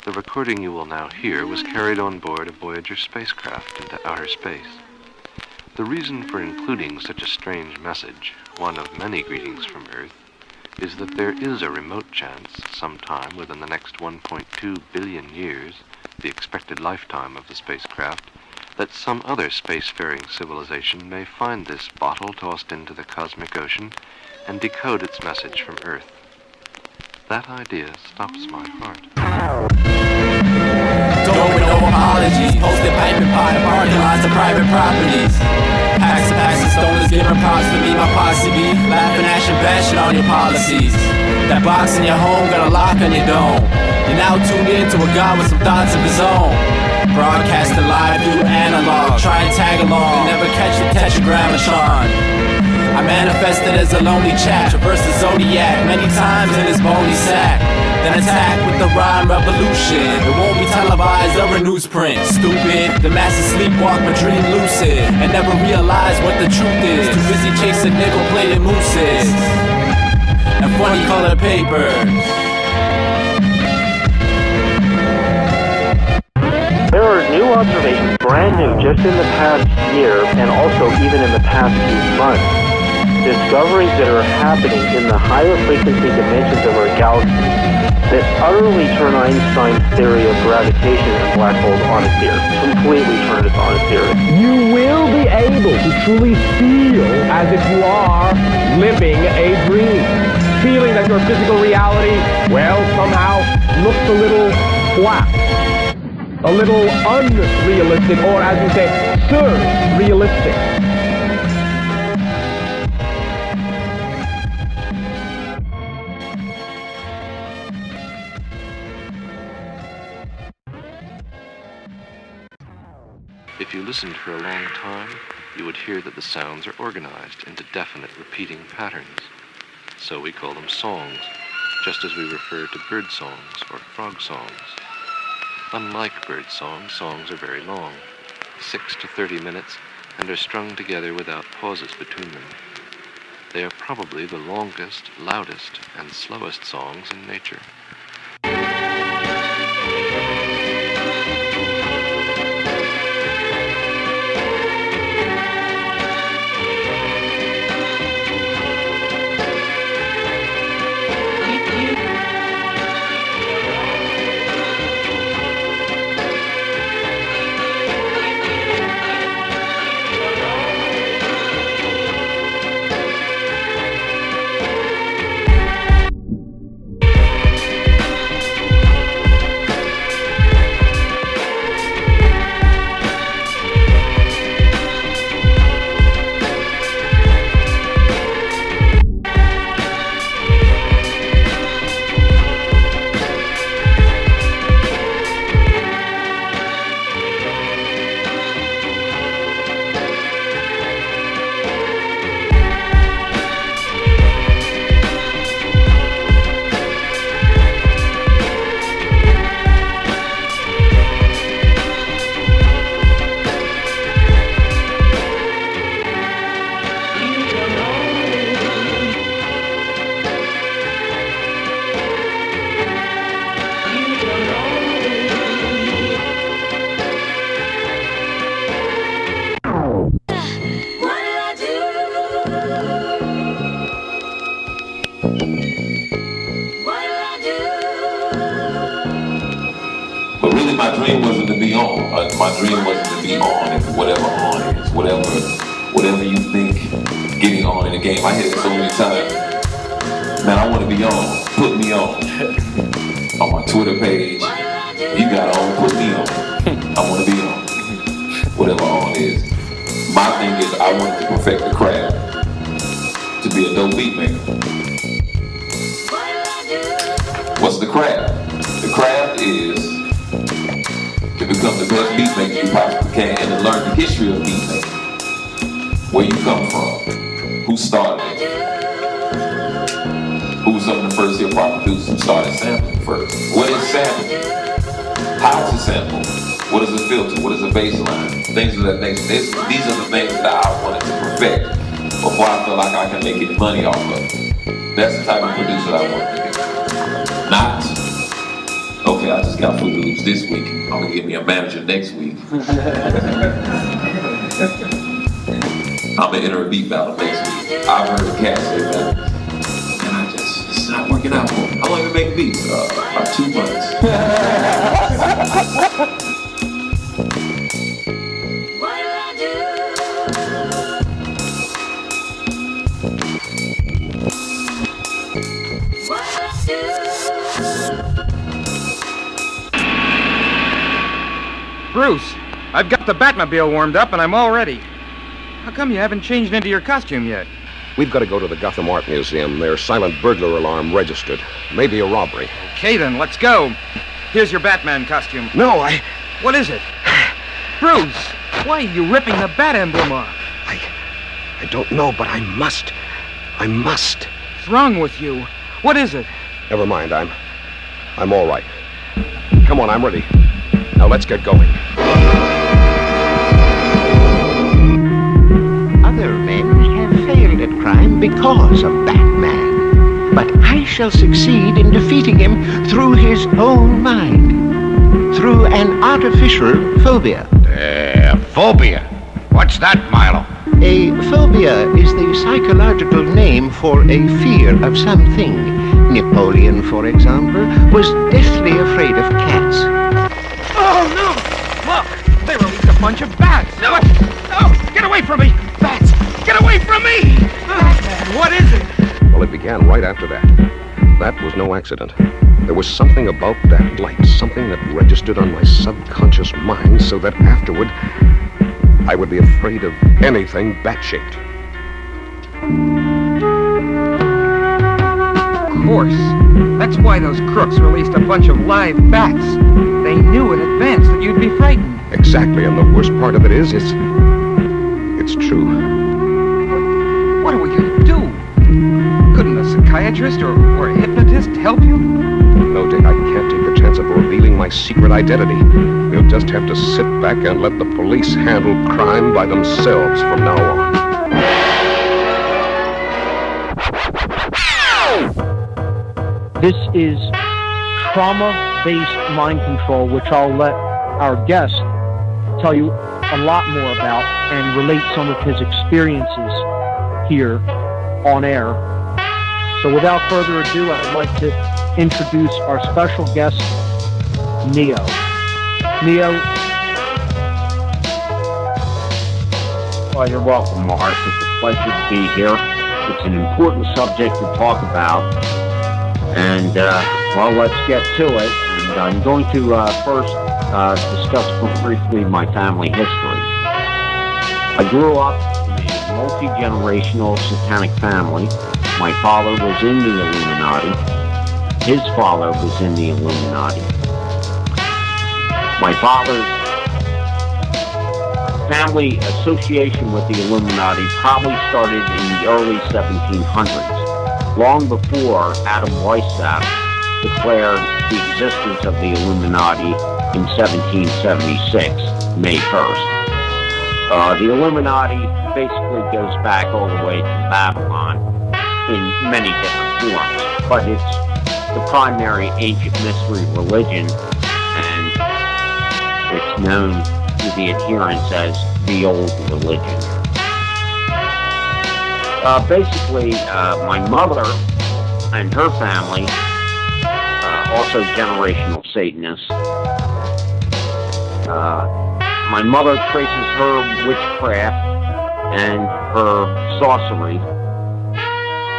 The recording you will now hear was carried on board a Voyager spacecraft into outer space. The reason for including such a strange message, one of many greetings from Earth, is that there is a remote chance, sometime within the next 1.2 billion years, the expected lifetime of the spacecraft, that some other spacefaring civilization may find this bottle tossed into the cosmic ocean and decode its message from Earth. That idea stops my heart. Don't with no apologies. Posted pipe and pot, parking lots of private properties. Packs of stoners giving props to me, my posse be laughing at your bashing on your policies. That box in your home got a lock on your dome. You're now tuned in to a god with some thoughts of his own. Broadcasting live through analog. Try and tag along, never catch the tetragrammatron. I manifested as a lonely chap, traversed the zodiac many times in his bony sack. Then attack with the rhyme revolution. It won't be televised or a newsprint. Stupid, the masses sleepwalk but dream lucid and never realize what the truth is. Too busy chasing nickel-plated mooses and funny colored papers. There are new observations, brand new, just in the past year and also even in the past few months. Discoveries that are happening in the higher frequency dimensions of our galaxy that utterly turn Einstein's theory of gravitation and black holes on its ear. Completely turn it on its ear. You will be able to truly feel as if you are living a dream. Feeling that your physical reality, well, somehow looks a little flat. A little unrealistic, or as you say, surrealistic. If you listened for a long time, you would hear that the sounds are organized into definite repeating patterns. So we call them songs, just as we refer to bird songs or frog songs. Unlike bird songs, songs are very long, 6 to 30 minutes, and are strung together without pauses between them. They are probably the longest, loudest, and slowest songs in nature. My dream wasn't to be on. My dream wasn't to be on if whatever on is. Whatever you think getting on in the game. I hit it so many times. Man, I want to be on. Put me on. On my Twitter page. You got on. Put me on. I want to be on. Whatever on is. My thing is I want to perfect the craft. To be a dope beat maker. What's the craft? The craft is to become the best beat maker you possibly can and to learn the history of beat making. Where you come from, who started it, who was some of the first hip hop producers who started sampling first. What is sampling? How is it sampled? What is a filter? What is a bass line? Things of that nature. These are the things that I wanted to perfect before I feel like I can make any money off of it. That's the type of producer I want to be. Not Okay, I just got Fruit Loops this week. I'm gonna get me a manager next week. I'm gonna enter a beat battle next week. I've heard the cats say that, and it's not working out for me. How long you make beats? About 2 months. Bruce, I've got the Batmobile warmed up and I'm all ready. How come you haven't changed into your costume yet? We've got to go to the Gotham Art Museum. Their silent burglar alarm registered. Maybe a robbery. Okay then, let's go. Here's your Batman costume. No, What is it? Bruce, why are you ripping the bat emblem off? I don't know, but I must. What's wrong with you? What is it? Never mind, I'm all right. Come on, I'm ready. Now let's get going. Other men have failed at crime because of Batman. But I shall succeed in defeating him through his own mind. Through an artificial phobia. Phobia? What's that, Milo? A phobia is the psychological name for a fear of something. Napoleon, for example, was deathly afraid of cats. Oh, no! Look! They released a bunch of bats! No! Get away from me! Bats! Get away from me! Batman, what is it? Well, it began right after that. That was no accident. There was something about that light, something that registered on my subconscious mind so that afterward, I would be afraid of anything bat-shaped. Of course. That's why those crooks released a bunch of live bats. They knew in advance that you'd be frightened. Exactly, and the worst part of it is, it's true. What are we going to do? Couldn't a psychiatrist or a hypnotist help you? No, Dick, I can't take the chance of revealing my secret identity. We'll just have to sit back and let the police handle crime by themselves from now on. This is trauma-based mind control, which I'll let our guest tell you a lot more about and relate some of his experiences here on air. So without further ado, I'd like to introduce our special guest, Neo. Neo. Well, you're welcome, Mark. It's a pleasure to be here. It's an important subject to talk about. And, well, let's get to it. And I'm going to first discuss briefly my family history. I grew up in a multi-generational satanic family. My father was in the Illuminati. His father was in the Illuminati. My father's family association with the Illuminati probably started in the early 1700s. Long before Adam Weishaupt declared the existence of the Illuminati in 1776, May 1st. The Illuminati basically goes back all the way to Babylon in many different forms, but it's the primary ancient mystery religion, and it's known to the adherents as the old religion. Basically, my mother and her family, also generational Satanists. My mother traces her witchcraft and her sorcery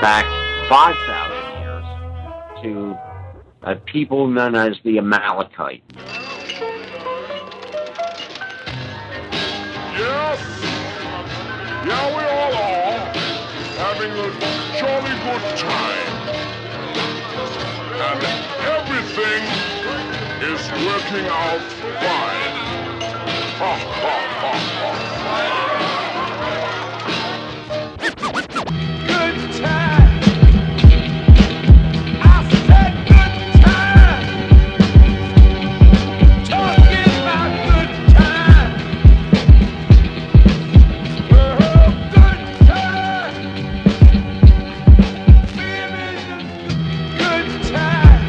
back 5,000 years to a people known as the Amalekite. Yes, yeah, we all are having a jolly good time, and everything is working out fine. Ha, ha, ha, ha. Good time. I said good time. Talking about good time. Oh, good time. Baby, good time.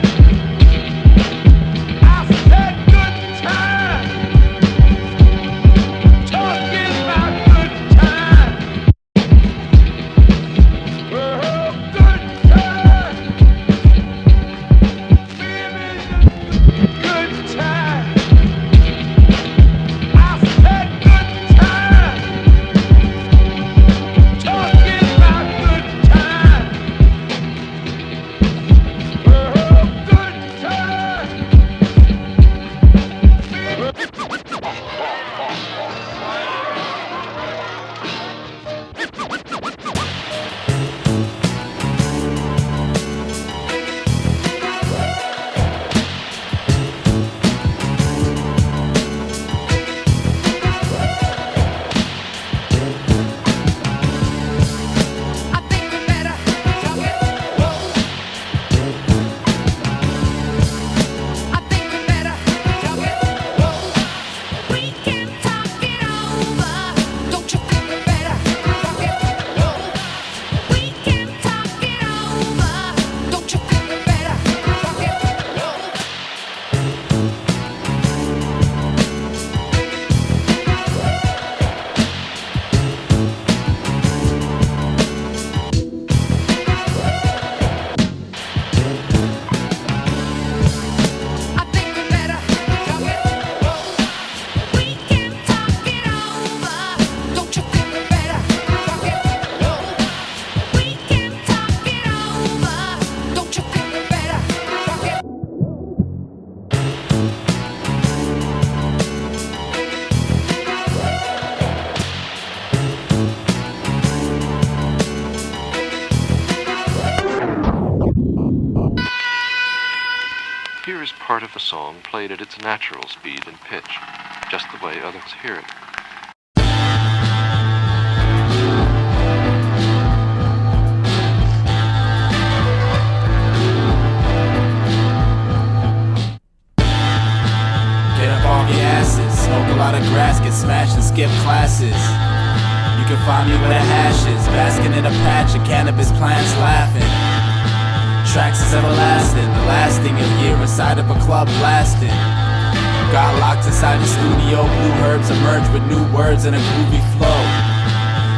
part of the song played at its natural speed and pitch, just the way others hear it. Get up off your asses, smoke a lot of grass, get smashed and skip classes. You can find me where the hash is, basking in a patch of cannabis plants laughing. Tracks is everlasting, the last thing you'll hear inside of a club blasting. Got locked inside the studio, blue herbs emerge with new words and a groovy flow.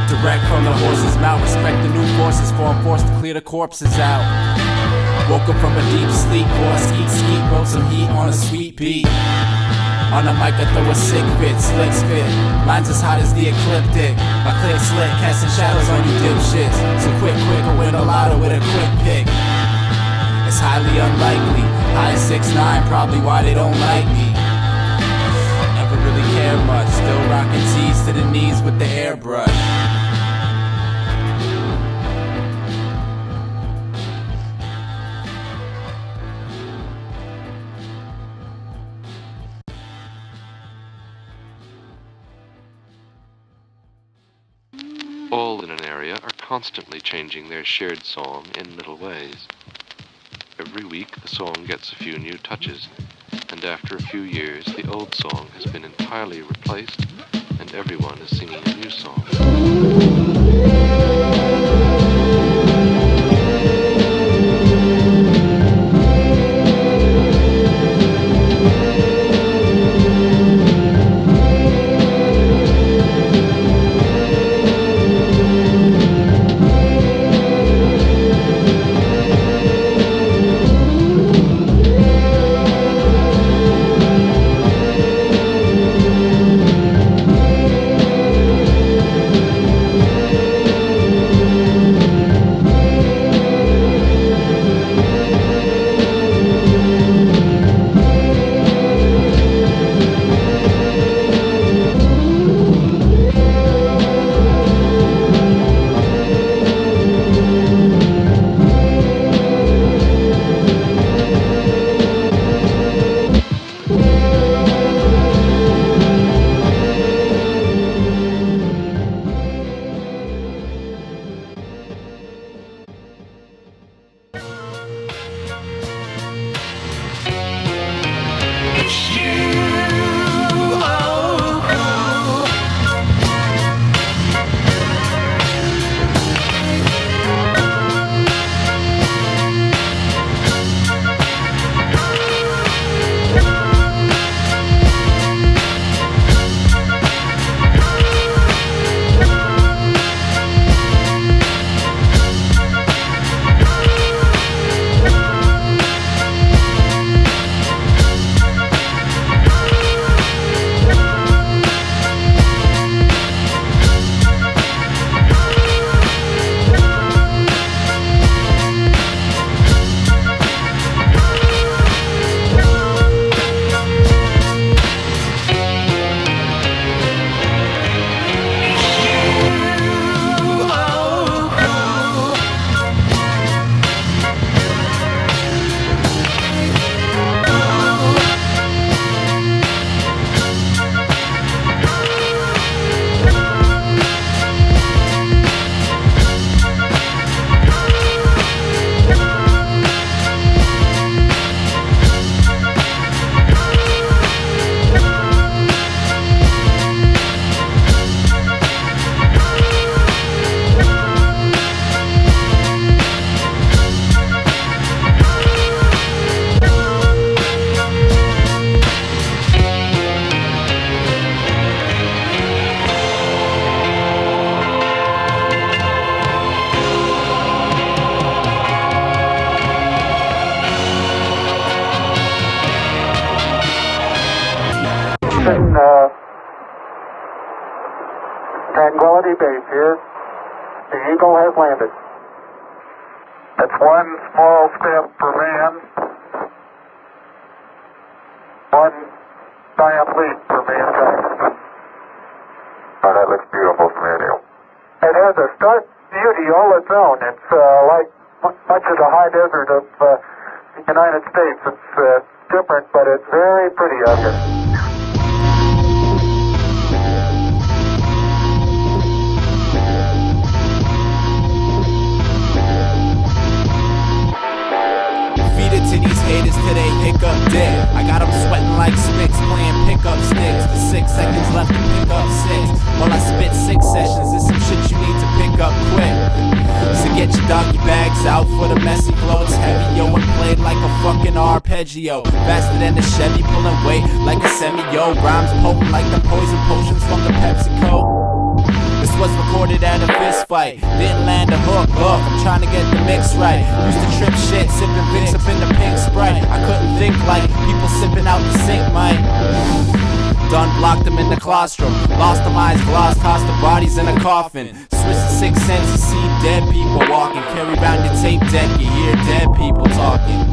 Direct from the horse's mouth, respect the new forces for I'm forced to clear the corpses out. Woke up from a deep sleep, boy, skeet, wrote some heat on a sweet beat. On the mic I throw a sick fit, slick spit, lines as hot as the ecliptic. My click slick, casting shadows on you dipshits. So quick, I win a lotto with a quick pick. It's highly unlikely, high 6'9", probably why they don't like me. Never really cared much, still rocking tees to the knees with the airbrush. All in an area are constantly changing their shared song in little ways. Every week the song gets a few new touches, and after a few years the old song has been entirely replaced and everyone is singing a new song. Tranquility Base here. The Eagle has landed. That's one small step for man, one giant leap for mankind. Oh, that looks beautiful from here. It has a stark beauty all its own. It's like much of the high desert of United States. It's different, but it's very pretty out here. To these haters till they hiccup dead. I got them sweating like Spicks playing pickup sticks. The 6 seconds left to pick up 6. While I spit 6 sessions, there's some shit you need to pick up quick. So get your doggy bags out for the messy flow. It's heavy, yo, and played like a fucking arpeggio. Faster than the Chevy, pulling weight like a semi-yo. Rhymes potent like the poison potions from the PepsiCo. This was recorded at a fist fight. Didn't land a hook, look, I'm trying to get the mix right. Used to trip shit, sipping Vicks up in the pink Sprite. I couldn't think like people sipping out the sink, mate. Done blocked them in the claustrum. Lost them eyes, gloss, tossed the bodies in a coffin. Switch to 6 cents to see dead people walking. Carry round your tape deck, you hear dead people talking.